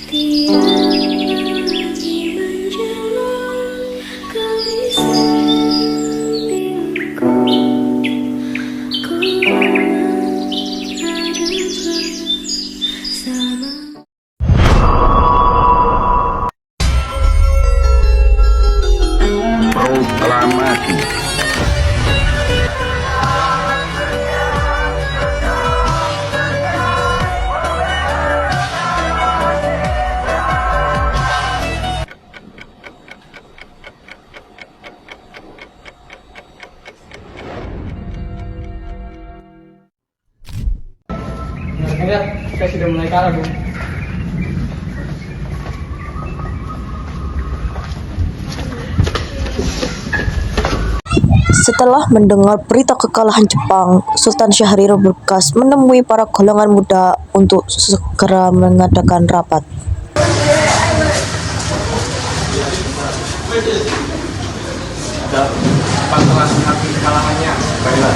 Proklamasi. Ingat, saya sudah mulai kalah, Bu. Setelah mendengar berita kekalahan Jepang, Sultan Syahrir Berkas menemui para golongan muda untuk segera mengadakan rapat. Ada telah mengakui kekalahannya. Baiklah,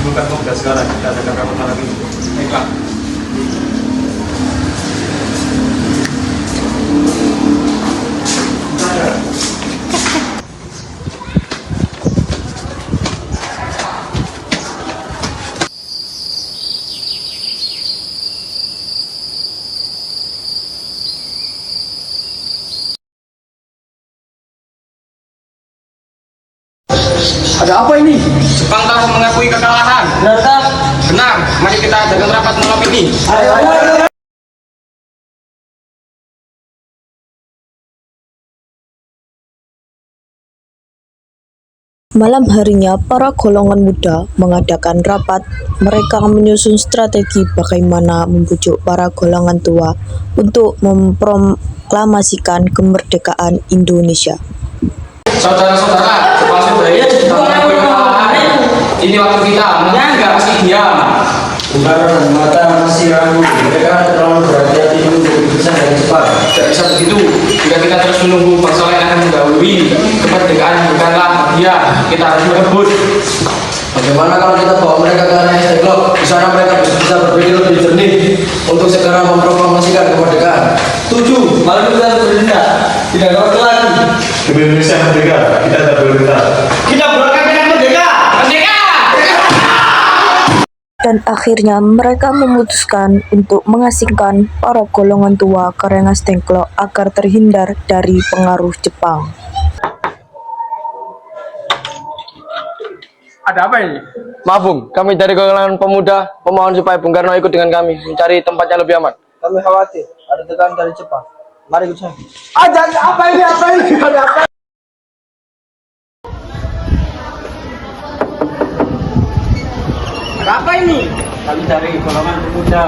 bukan pemuda sekarang kita adakan rapat malam ini. Baiklah. Ada apa ini? Jepang telah mengakui kekalahan. Benar tak? Benar, mari kita adakan rapat malam ini. Ayo. Malam harinya, para golongan muda mengadakan rapat. Mereka menyusun strategi bagaimana membujuk para golongan tua untuk memproklamasikan kemerdekaan Indonesia. Saudara-saudara, Jepang sudah mengakui kekalahan. Ini waktu kita, nggak pasti diam. Bung Karno dan Mata masih ragu. Mereka terlalu berhati-hati untuk berpisah dari Jepang. Tidak bisa begitu. Jika kita terus menunggu bangsa lain akan mendahului, kemerdekaan bukanlah hadiah. Kita harus merebut. Bagaimana kalau kita bawa mereka ke area Globe? Di sana mereka bisa berpikir lebih jernih untuk segera memproklamasikan kemerdekaan. Tujuh, malam kita harus bertindak. Tidak ada waktu lagi. Demi Indonesia merdeka, kita tidak boleh bergerak. Kita berangkat dengan merdeka. Merdeka! Dan akhirnya mereka memutuskan untuk mengasingkan para golongan tua ke Rengas Dengklok agar terhindar dari pengaruh Jepang. Ada apa ini? Maaf Bung, kami dari golongan pemuda memohon supaya Bung Karno ikut dengan kami mencari tempat yang lebih aman. Kami khawatir ada tekanan dari Jepang. Mari ikut saya. Apa ini? Ada apa? Ada apa ini? Kami dari golongan pemuda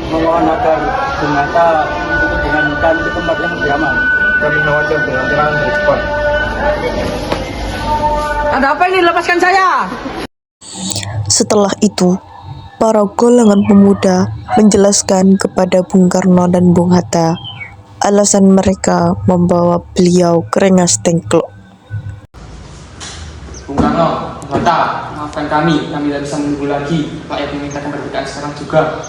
memohon agar Bung Hatta ikut dengan kami ke tempat yang lebih aman. Kami khawatir dengan serangan dari Jepang. Ada apa ini? Lepaskan saya. Setelah itu, para golongan pemuda menjelaskan kepada Bung Karno dan Bung Hatta alasan mereka membawa beliau ke Rengas Dengklok. Bung Karno, Bung Hatta, maafkan kami tidak bisa menunggu lagi. Rakyat meminta kemerdekaan sekarang juga.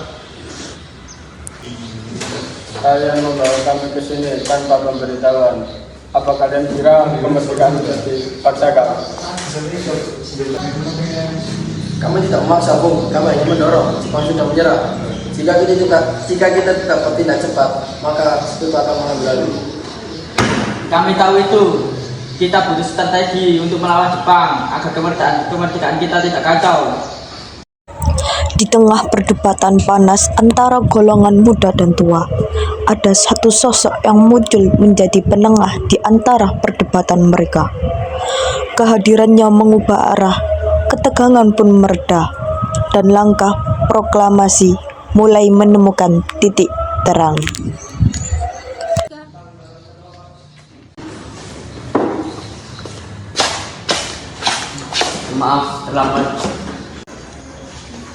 Kalian membawa kami ke sini tanpa pemberitahuan. Apa kalian kira kemerdekaan sudah dipaksakan? Kami tidak memaksa, Bung. Kami hanya mendorong. Jepang sudah menyerah. Jika kita tidak bertindak cepat, maka itu akan mengambil alih. Kami tahu itu. Kita butuh strategi untuk melawan Jepang agar kemerdekaan kita tidak kacau. Di tengah perdebatan panas antara golongan muda dan tua, ada satu sosok yang muncul menjadi penengah di antara perdebatan mereka. Kehadirannya mengubah arah, ketegangan pun mereda, dan langkah proklamasi mulai menemukan titik terang. Maaf terlambat.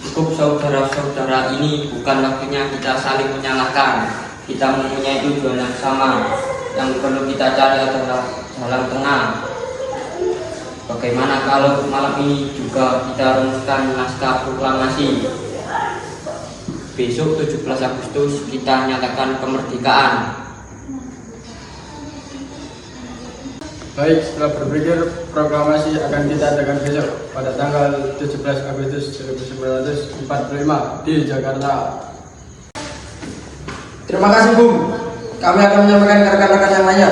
Cukup saudara-saudara, ini bukan waktunya kita saling menyalahkan. Kita mempunyai tujuan yang sama. Yang perlu kita cari adalah jalan tengah. Bagaimana kalau malam ini juga kita rumuskan naskah proklamasi? Besok 17 Agustus kita nyatakan kemerdekaan. Baik, setelah berpikir, proklamasi akan kita adakan besok pada tanggal 17 Agustus 1945 di Jakarta. Terima kasih, Bung. Kami akan menyampaikan ke rekan-rekan yang lainnya.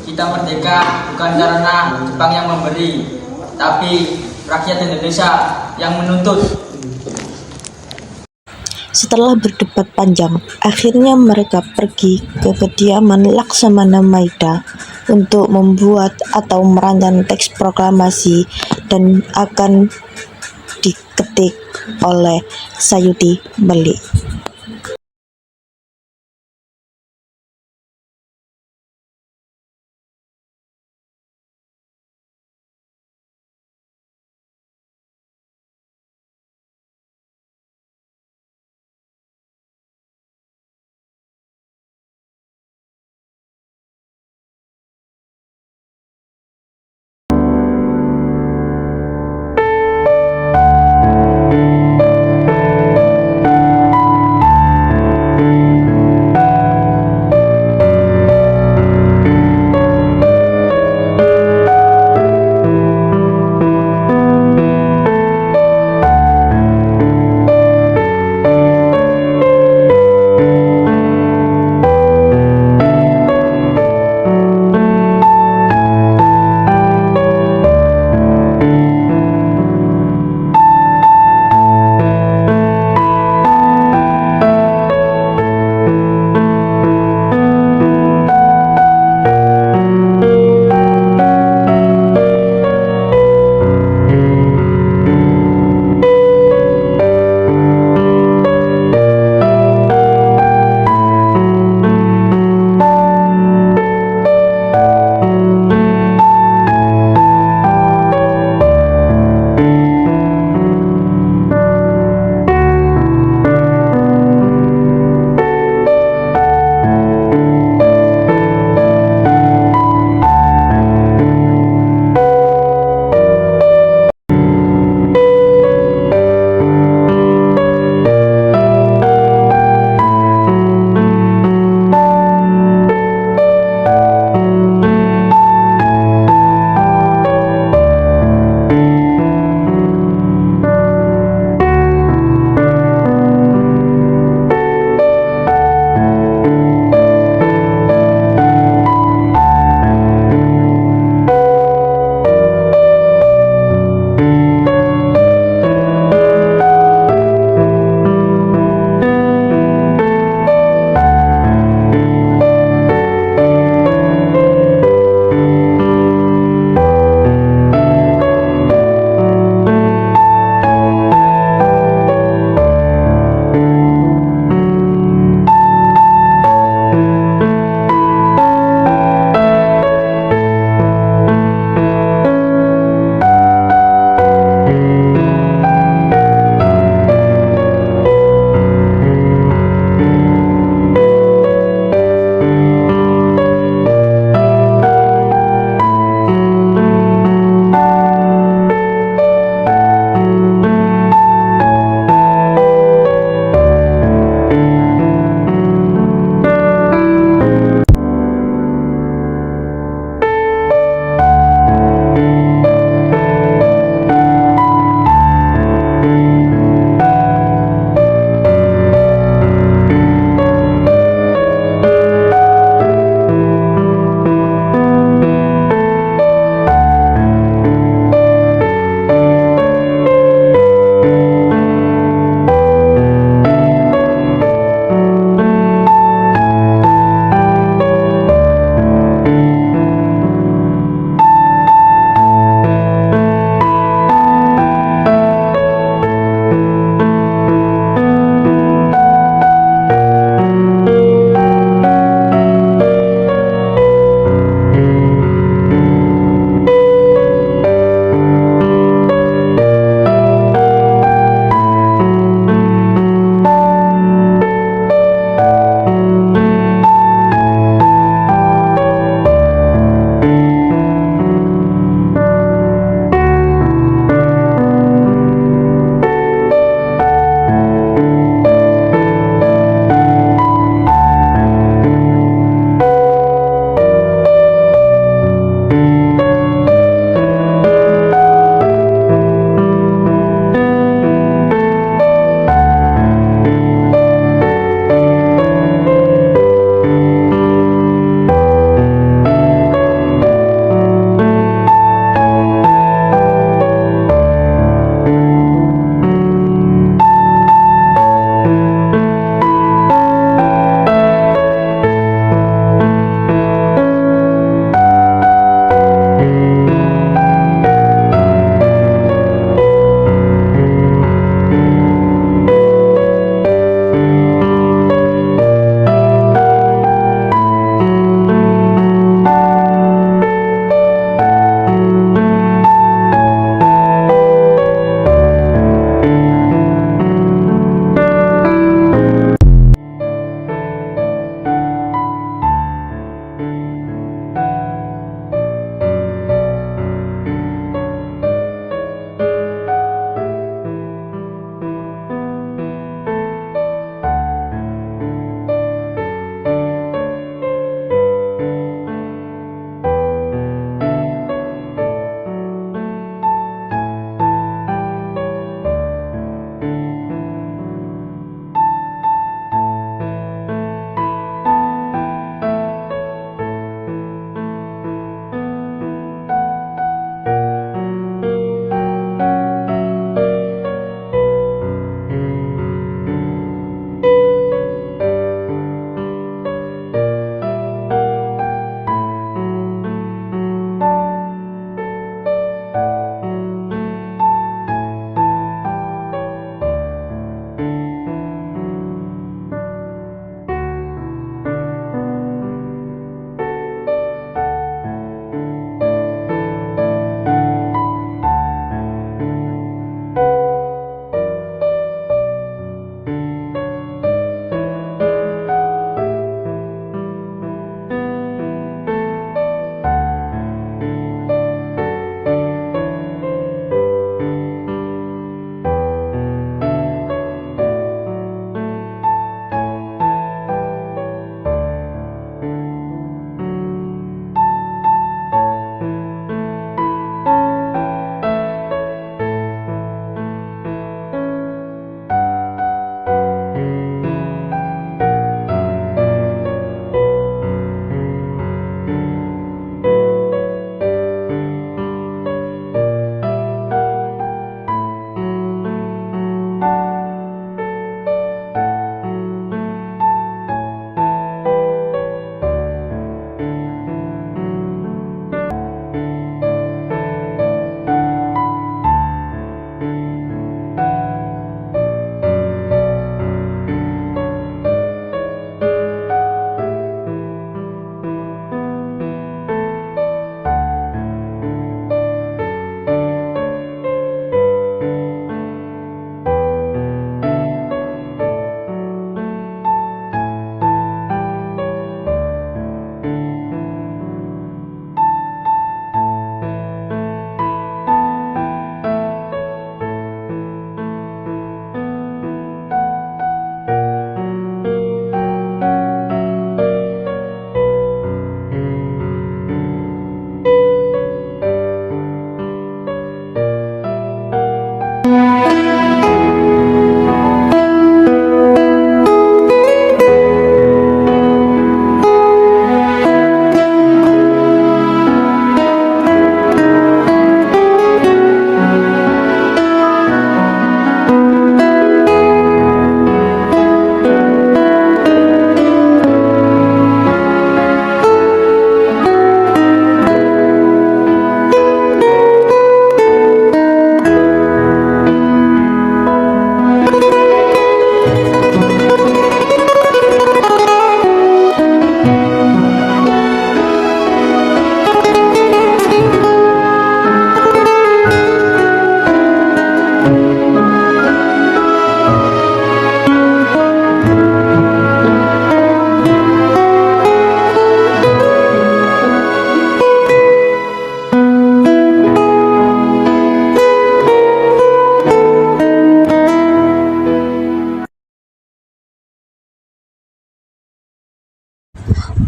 Kita merdeka bukan karena Jepang yang memberi, tapi rakyat Indonesia yang menuntut. Setelah berdebat panjang, akhirnya mereka pergi ke kediaman Laksamana Maida untuk membuat atau merancang teks proklamasi dan akan diketik oleh Sayuti Malik.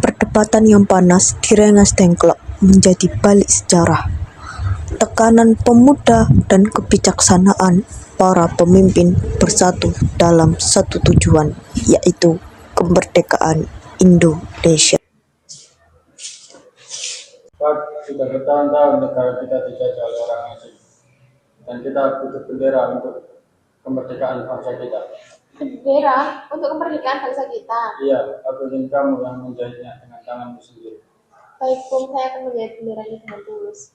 Perdebatan yang panas di Rengas Dengklok menjadi balik sejarah. Tekanan pemuda dan kebijaksanaan para pemimpin bersatu dalam satu tujuan, yaitu kemerdekaan Indonesia. Pak, sudah bertahun-tahun negara kita dijajah oleh orang asing, dan kita butuh bendera untuk kemerdekaan bangsa kita. Bendera untuk kemerdekaan bangsa kita. Iya, aku ingin kamu yang menjahitnya dengan tanganmu sendiri. Baik, Bung, saya akan menjahit bendera ini dengan tulus.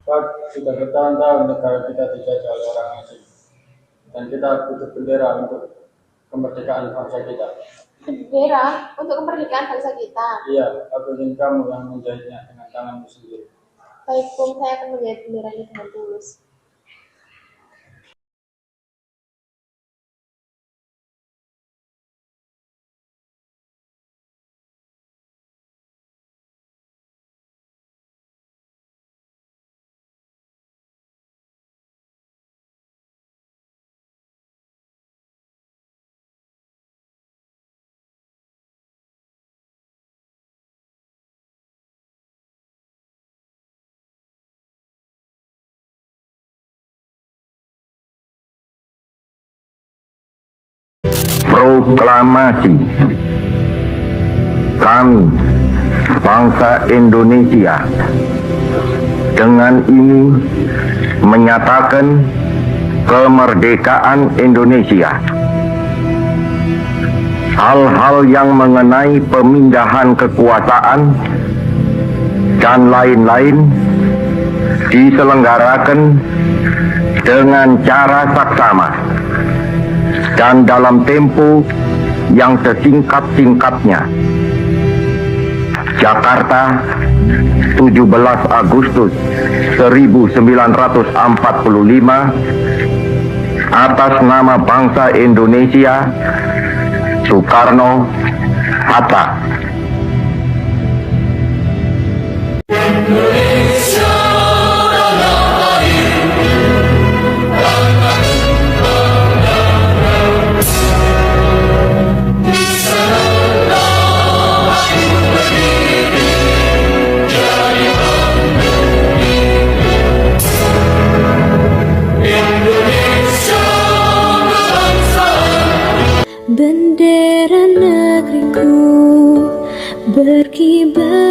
Pak, sudah bertahun-tahun negara kita dijajah oleh orang asing, dan kita butuh bendera untuk kemerdekaan bangsa kita. Bendera untuk kemerdekaan bangsa kita. Iya, aku ingin kamu yang menjahitnya dengan tanganmu sendiri. Baik, Bung, saya akan menjahit bendera ini dengan tulus. Proklamasi. Kami, bangsa Indonesia, dengan ini menyatakan kemerdekaan Indonesia. Hal-hal yang mengenai pemindahan kekuasaan dan lain-lain diselenggarakan dengan cara saksama dan dalam tempo yang sesingkat-singkatnya. Jakarta, 17 Agustus 1945, atas nama bangsa Indonesia, Soekarno-Hatta. Bendera negeriku berkibar